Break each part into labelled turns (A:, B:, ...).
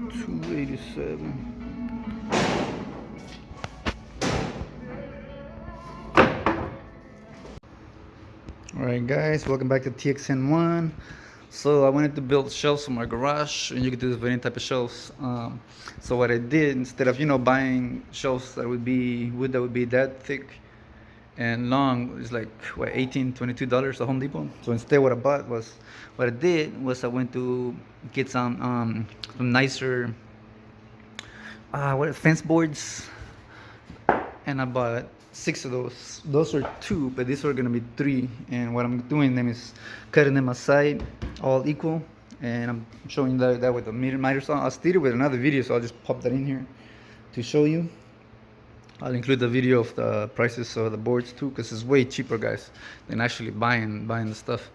A: 287. Alright guys, welcome back to TXN1. So I wanted to build shelves for my garage, and you can do this with any type of shelves. So what I did, instead of buying shelves that would be wood that would be that thick and long, it's like what, $18-22 at Home Depot. So instead what I did was I went to get some nicer what fence boards, and I bought 6 of those. Those are 2, but these are gonna be 3. And what I'm doing them is cutting them aside, all equal, and I'm showing that with the miter saw. I'll steal it with another video, so I'll just pop that in here to show you. I'll include the video of the prices of the boards too, because it's way cheaper, guys, than actually buying the stuff.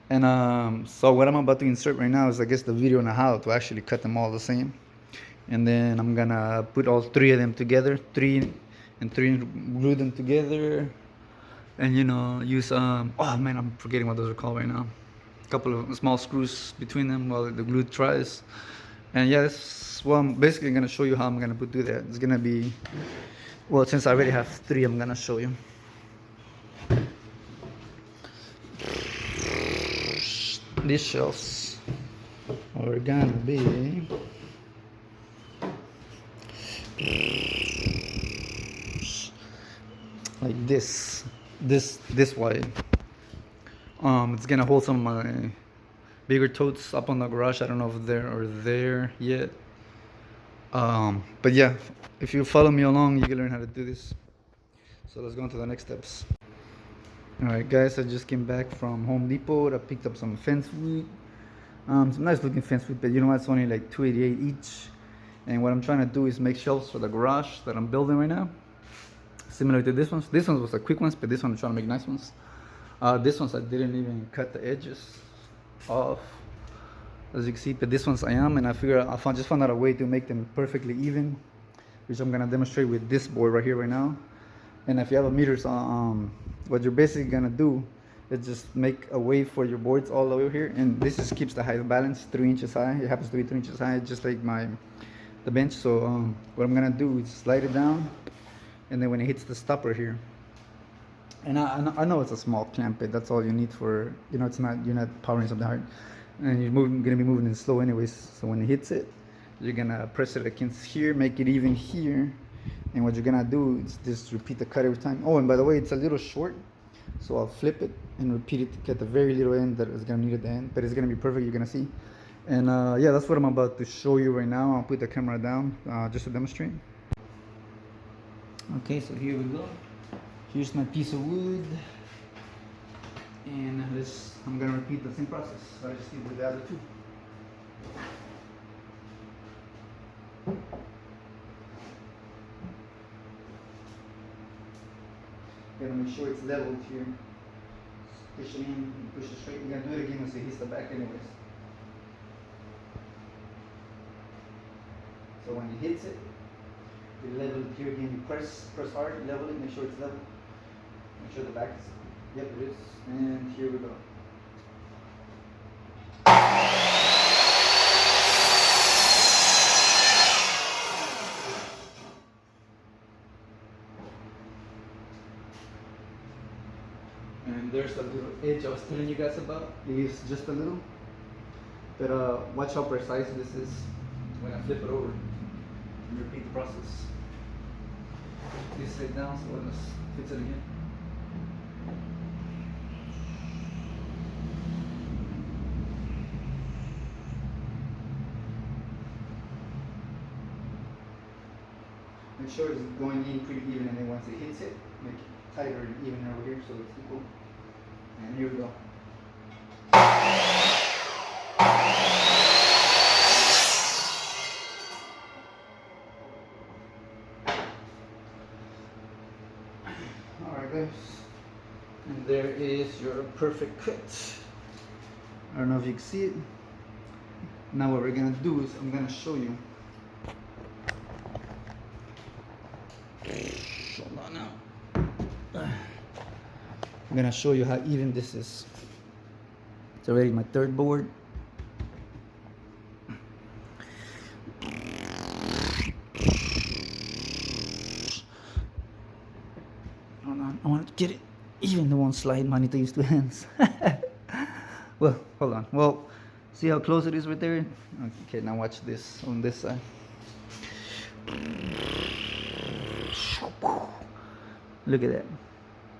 A: And so what I'm about to insert right now is, I guess, the video on how to actually cut them all the same. And then I'm gonna put all 3 of them together, 3 and 3, glue them together, and use oh man, I'm forgetting what those are called right now. A couple of small screws between them while the glue dries. And yeah, that's well, I'm basically gonna show you how I'm gonna do that. It's gonna be, well, since I already have 3, I'm gonna show you. These shelves are gonna be like this wide. It's gonna hold some of my bigger totes up on the garage. I don't know if they're there yet. But yeah, if you follow me along, you can learn how to do this. So let's go on to the next steps. Alright guys, I just came back from Home Depot. I picked up some fence wood, some nice looking fence wood, but you know what, it's only like $2.88 each. And what I'm trying to do is make shelves for the garage that I'm building right now, similar to this ones. This one was a quick ones, but this one I'm trying to make nice ones. This ones I didn't even cut the edges off, as you can see, but this one's I am, and I figure just found out a way to make them perfectly even, which I'm gonna demonstrate with this board right here right now. And if you have a meter, what you're basically gonna do is just make a way for your boards all the way over here, and this just keeps the height balance 3 inches high. It happens to be 3 inches high, just like the bench. So what I'm gonna do is slide it down, and then when it hits the stopper here, and I know it's a small clamp, but that's all you need for, it's not, you're not powering something hard, and you're gonna be moving it slow anyways. So when it hits it, you're gonna press it against here, make it even here, and what you're gonna do is just repeat the cut every time. Oh, and by the way, it's a little short, so I'll flip it and repeat it to get the very little end that is gonna need at the end, but it's gonna be perfect, you're gonna see. And yeah, that's what I'm about to show you right now. I'll put the camera down just to demonstrate. Okay, so here we go. Here's my piece of wood, and I'm gonna repeat the same process that I just did with the other 2. Gotta make sure it's leveled here. Push it in, push it straight. You're gonna do it again once it hits the back anyways. So when it hits it, you level it here again. You press hard, level it, make sure it's level. Make sure the back is, yep, it is. And here we go. And there's the little edge I was telling you guys about. It is just a little, but watch how precise this is when I flip it over and repeat the process. This sit down, so let's fix it again. Make sure it's going in pretty even, and then once it hits it, make it tighter and even over here so it's equal. And here we go. Alright guys, and there is your perfect cut. I don't know if you can see it. Now what we're gonna do is I'm gonna show you. Hold on now. I'm gonna show you how even this is. It's already my 3rd board. I want to get it even. The one slide. I need to use two hands. Well, hold on. Well, see how close it is right there? Okay, now watch this on this side. Look at that.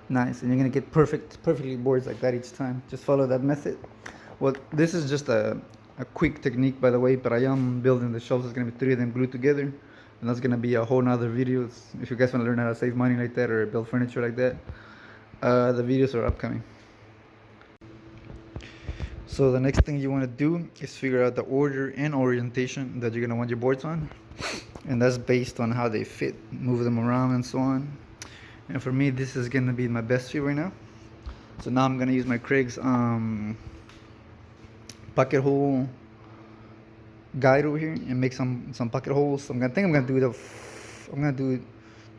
A: Nice. And you're gonna get perfectly boards like that each time. Just follow that method. Well, this is just a quick technique, by the way, but I am building the shelves. It's gonna be 3 of them glued together, and that's gonna be a whole nother video. If you guys want to learn how to save money like that or build furniture like that, the videos are upcoming. So the next thing you want to do is figure out the order and orientation that you're gonna want your boards on, and that's based on how they fit, move them around, and so on. And for me, this is gonna be my best fit right now. So now I'm gonna use my Craig's pocket hole guide over here and make some pocket holes. So I'm gonna do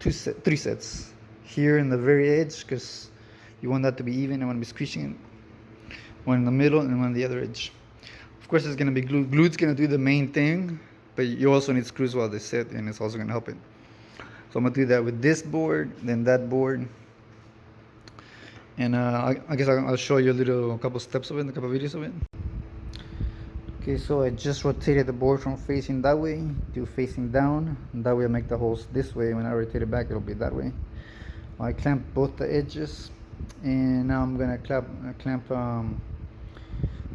A: 3 sets here in the very edge, because you want that to be even. I want to be squishing it. One in the middle and one on the other edge. Of course, it's gonna be glue. Glue's gonna do the main thing, but you also need screws while they sit, and it's also gonna help it. So I'm gonna do that with this board, then that board, and I guess I'll show you a couple steps of it, a couple videos of it. Okay, so I just rotated the board from facing that way to facing down, and that way I make the holes this way. When I rotate it back, it'll be that way. I clamp both the edges, and now I'm gonna clamp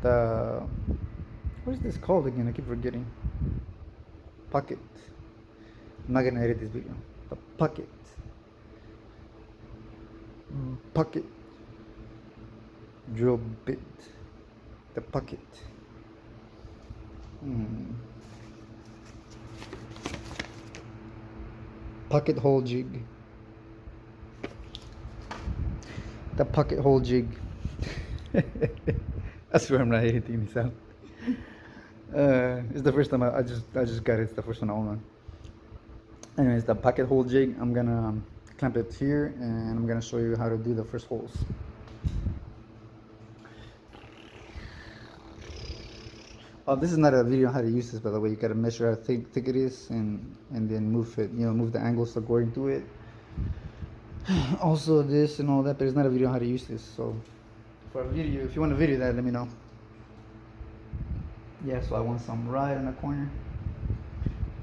A: the, what is this called again? I keep forgetting. Pocket. I'm not gonna edit this video. The pocket. Pocket. Drill bit. The pocket. Pocket hole jig. The pocket hole jig. I swear I'm not editing this out. It's the first time I just got it. It's the first one I own. Anyways, the pocket hole jig, I'm gonna clamp it here, and I'm gonna show you how to do the first holes. This is not a video on how to use this, by the way. You gotta measure how thick it is, and then move it. Move the angles according to it. Also this and all that, but it's not a video on how to use this. So for a video, if you want a video of that, let me know. Yeah, so I want some right on the corner.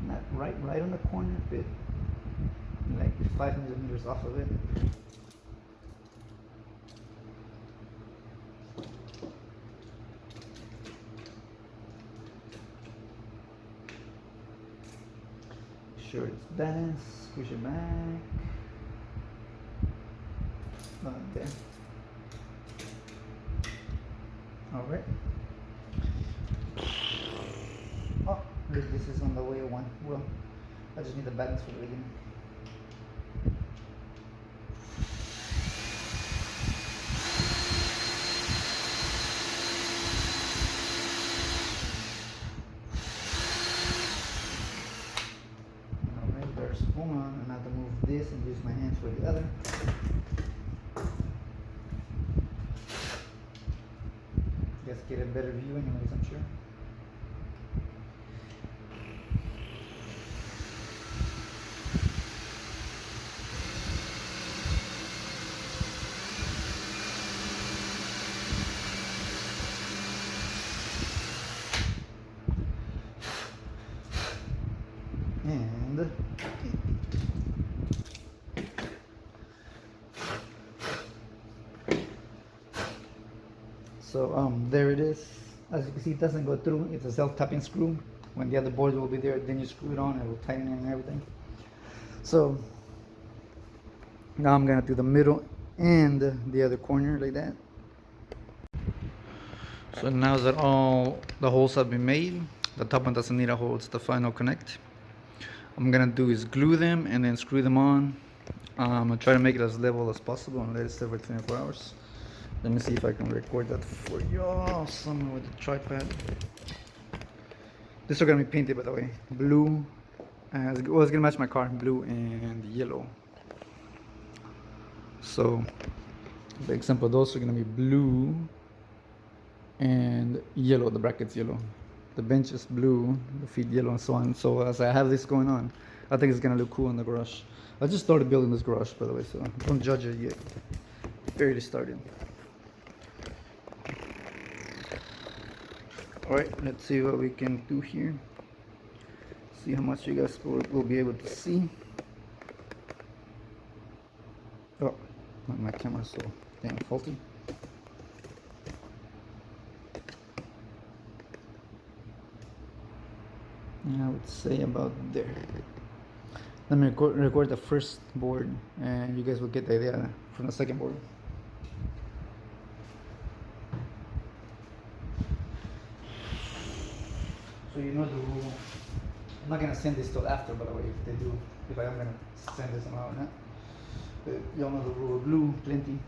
A: Not right on the corner, but like 500 meters off of it. Sure it's balanced, squish it back. Not there. Alright. Oh, this is on the way one. Well, I just need the balance for the beginning. Alright, there's one, and I have to move this and use my hands for the other. Just get a better view anyways, I'm sure. And so there it is. As you can see, it doesn't go through. It's a self-tapping screw. When the other board will be there, then you screw it on, it will tighten it and everything. So now I'm gonna do the middle and the other corner like that. So now that all the holes have been made, the top one doesn't need a hole, it's the final connect. I'm gonna do is glue them and then screw them on. I'm gonna try to make it as level as possible and let it sit for 24 hours. Let me see if I can record that for y'all somewhere with the tripod. This is gonna be painted, by the way. Blue, it's gonna match my car, blue and yellow. So, for example, those are gonna be blue and yellow, the brackets yellow. The bench is blue, the feet yellow, and so on. So as I have this going on, I think it's gonna look cool in the garage. I just started building this garage, by the way, so don't judge it yet. Barely started. All right, let's see what we can do here. See how much you guys will be able to see. Oh, my camera's so damn faulty. I would say about there. Let me record the first board and you guys will get the idea from the second board. So you know the rule. I'm not gonna send this till after, by the way, if they do, if I am gonna send this out or not. But y'all know the rule of glue, plenty.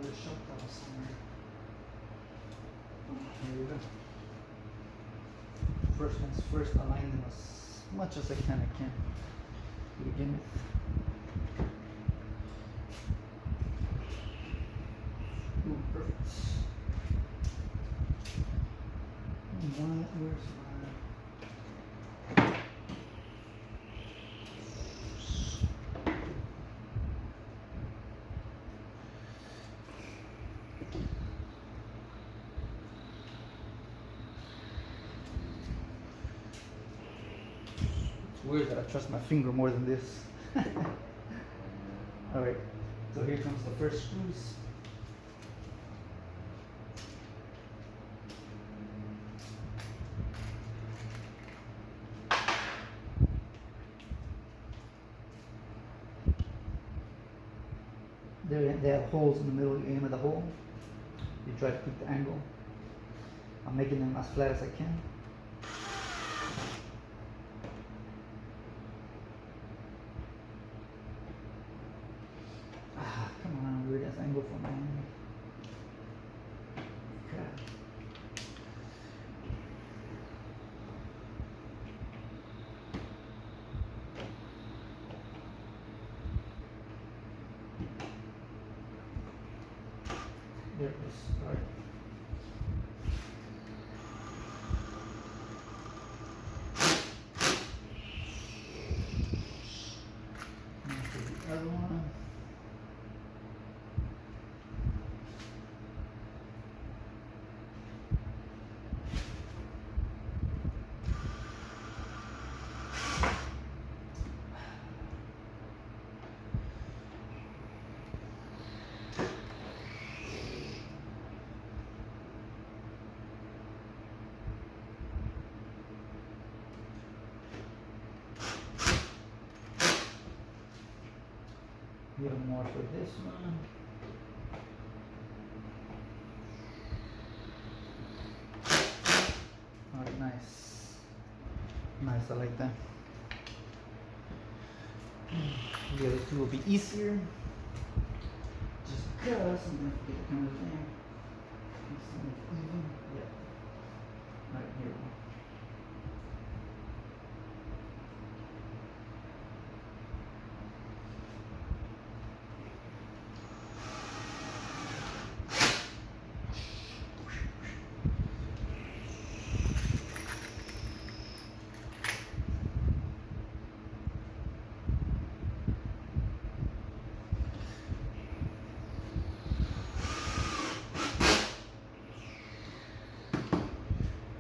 A: The shop that was somewhere. Here we go. First one's first, align them as much as I can to begin with. Ooh, perfect. Where's my... Weird that I trust my finger more than this. Alright, so here comes the first screws. They have holes in the middle. You aim at the hole, you try to keep the angle. I'm making them as flat as I can. Come on, weird ass angle for me. Crap. There it is. All right. The other one. A little more for this one. Alright, nice. Nice, I like that. The other two will be easier. Just because I'm going to get the cameras there. Even. Yeah. Alright, here we go.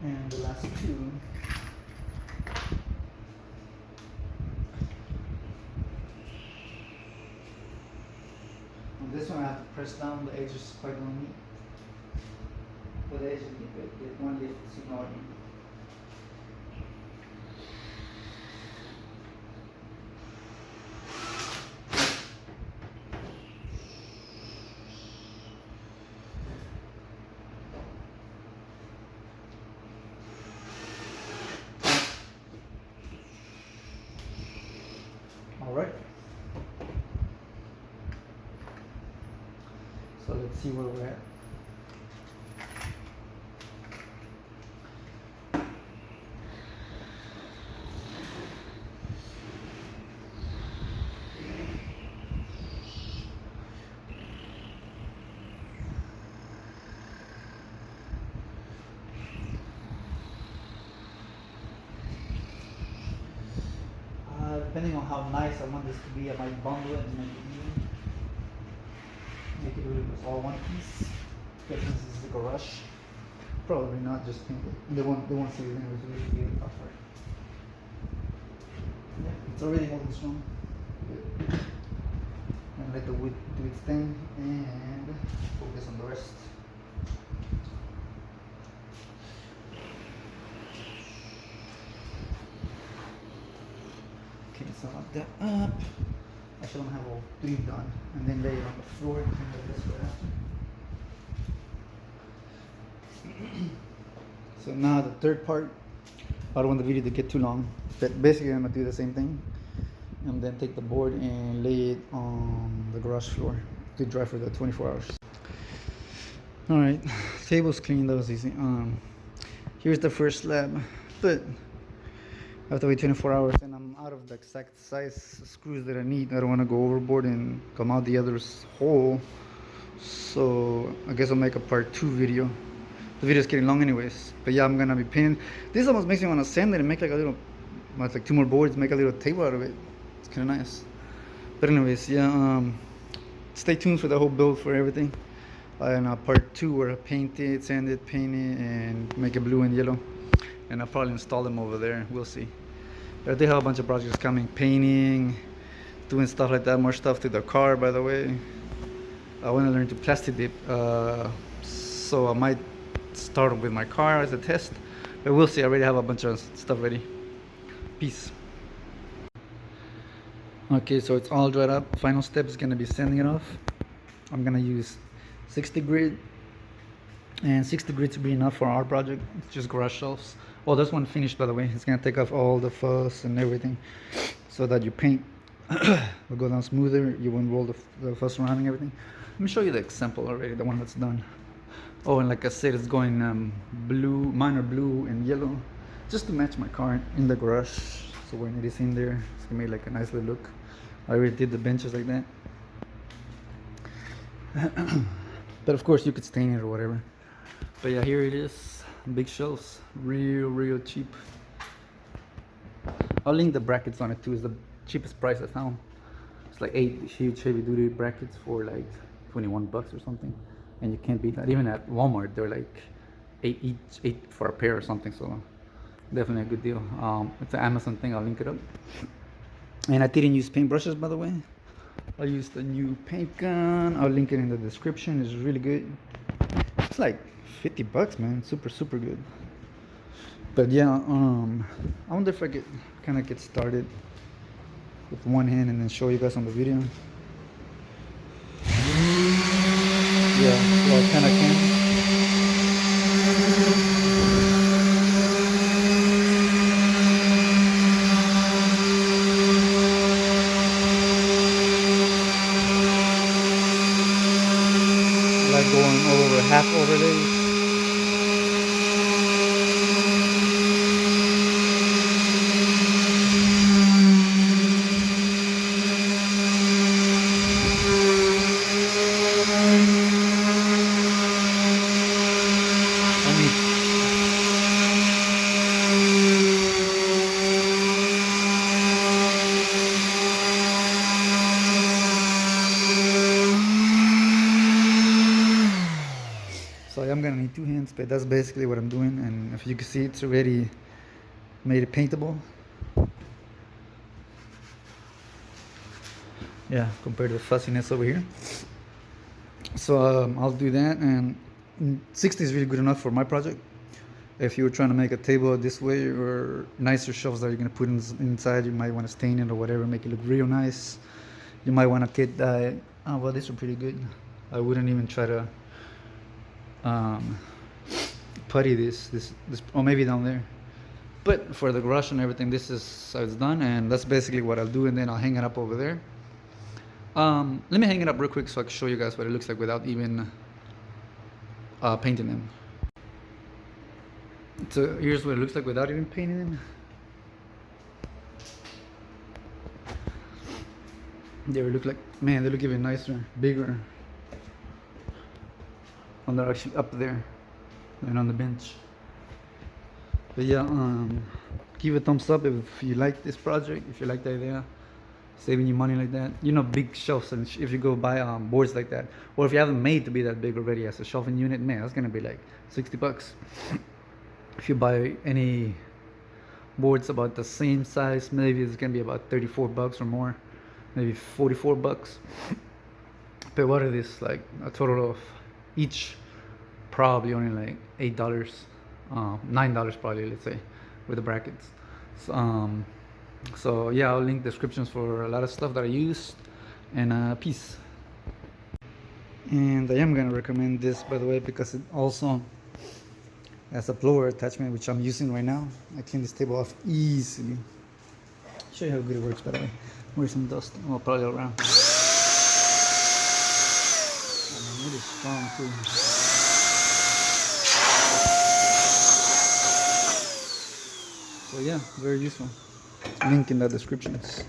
A: And the last two. On this one I have to press down, the edge is quite on me. But the edge is good, get one lift, it's ignoring me. All right. So let's see where we're at. Depending on how nice I want this to be, I might bundle it and make it even. Make it really all one piece. Because this is like a rush. Probably not, just paint it. They won't see it anyways, so we should get it off right. Yeah, it's already holding strong. Good. And let the wood do its thing and focus on the rest. Okay, so I'll that up. Actually, I'm gonna have all three done and then lay it on the floor and clean the rest right after. So now the third part. I don't want the video to get too long, but basically I'm gonna do the same thing and then take the board and lay it on the garage floor to dry for the 24 hours. All right, table's clean. That was easy. Here's the first slab, but I have to wait 24 hours and I'm out of the exact size screws that I need. I don't want to go overboard and come out the other's hole, so I guess I'll make a part 2 video. The video's getting long anyways, but yeah, I'm gonna be painting. This almost makes me want to sand it and make like a little, like 2 more boards, make a little table out of it. It's kind of nice. But anyways, yeah, stay tuned for the whole build for everything. And part 2 where I paint it, sand it, paint it, and make it blue and yellow. And I'll probably install them over there. We'll see. But I do have a bunch of projects coming, painting, doing stuff like that, more stuff to the car, by the way. I want to learn to plastic dip, so I might start with my car as a test, but we'll see. I already have a bunch of stuff ready. Peace. Okay, so it's all dried up. Final step is going to be sanding it off. I'm going to use 60 grit, and 60 grit to be enough for our project. It's just garage shelves. Oh, this one finished, by the way. It's going to take off all the fuss and everything so that your paint will go down smoother. You won't roll the fuss around and everything. Let me show you the example already, the one that's done. Oh, and like I said, it's going blue, mine are blue and yellow, just to match my car in the garage. So when it is in there, it's gonna make like a nice little look. I already did the benches like that. But of course you could stain it or whatever. But yeah, here it is, big shelves, real cheap. I'll link the brackets on it too. It's the cheapest price I found. It's like 8 huge heavy duty brackets for like 21 bucks or something. And you can't beat that. Even at Walmart, they're like 8 each, 8 for a pair or something. So definitely a good deal. It's an Amazon thing. I'll link it up. And I didn't use paintbrushes, by the way. I used a new paint gun. I'll link it in the description. It's really good. It's like 50 bucks, man. Super good. But yeah, I wonder if I could kind of get started with one hand and then show you guys on the video. Yeah, well, I kind of can. I like going all over half overlays. So I'm gonna need 2 hands, but that's basically what I'm doing. And if you can see, it's already made it paintable. Yeah, compared to the fussiness over here. So I'll do that, and 60 is really good enough for my project. If you were trying to make a table this way or nicer shelves that you're gonna put inside, you might want to stain it or whatever, make it look real nice. You might want to get that. Oh well, these are pretty good. I wouldn't even try to putty this, or maybe down there. But for the garage and everything, this is how it's done, and that's basically what I'll do, and then I'll hang it up over there. Let me hang it up real quick so I can show you guys what it looks like without even painting them. So here's what it looks like without even painting them. They look like, man, they look even nicer, bigger. And they're actually up there and on the bench. But yeah, give a thumbs up if you like this project, if you like the idea, saving you money like that. You know, big shelves, and if you go buy boards like that, or if you have them made to be that big already as a shelving unit, man, that's gonna be like 60 bucks. If you buy any boards about the same size, maybe it's gonna be about 34 bucks or more, maybe 44 bucks. But what are these, like a total of each probably only like $8, $9 probably, let's say, with the brackets. So yeah, I'll link descriptions for a lot of stuff that I used, and peace. And I am gonna recommend this, by the way, because it also has a blower attachment, which I'm using right now. I clean this table off easily. Show you how good it works, by the way. Where's some dust? Oh, probably all around. Oh, man, it is strong too. So yeah, very useful. Link in the descriptions.